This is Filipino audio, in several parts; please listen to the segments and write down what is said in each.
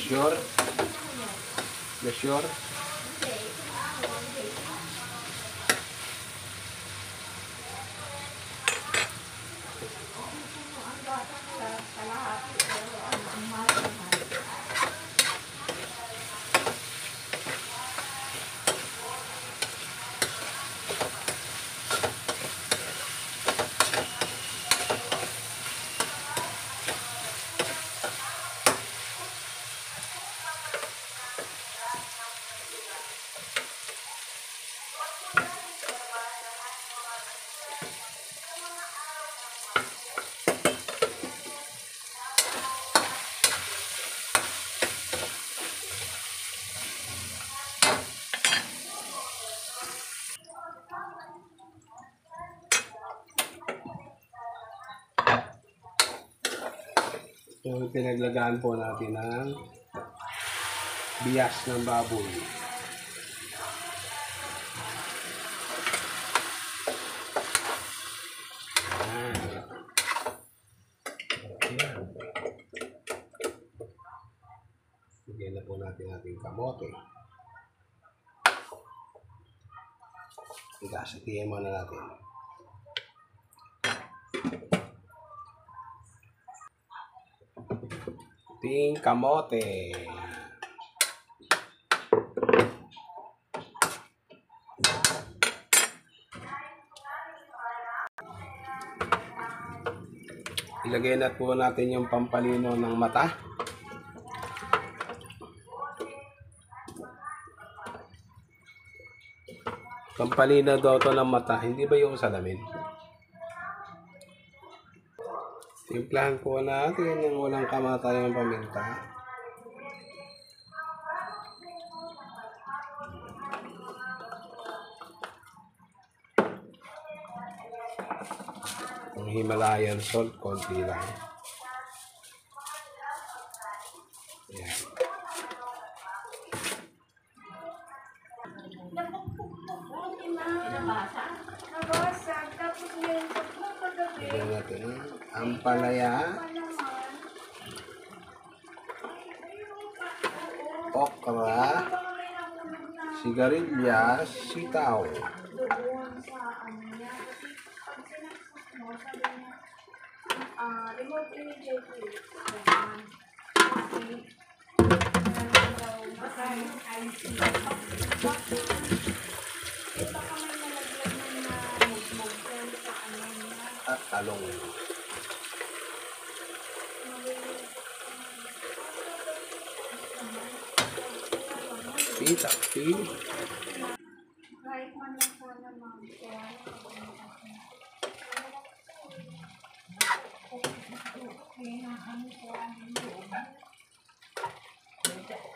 Sure? You sure? So, pinaglagaan po natin ng bias ng baboy. Bigyan na po natin ating kamote. Igasatihin muna natin. Ating kamote. Ilagay na po natin yung pampalino ng mata. Pampalino daw ito ng mata, hindi ba yung salamin? Timplahan po natin ng walang kamatayang paminta. Ang Himalayan salt, konti lang. Ayan. Bigyan natin ang palaya, okra, sigarilyas, sitaw. At talong. Pita, pili. Kahit man lang sana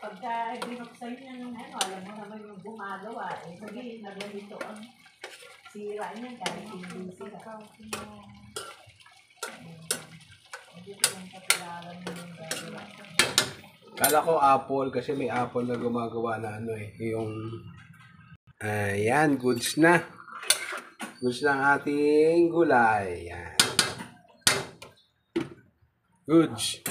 pagka binuksan niya ng ano, alam mo naman yung gumagawa, eh, sabihin na ganito ang sira niya kahit hindi sila. Hindi ko lang kapilaran yung gagawa. Kala ko apple kasi may apple na gumagawa na ano eh, yung ayan, goods na. Goods na ang ating gulay. Ayan. Goods.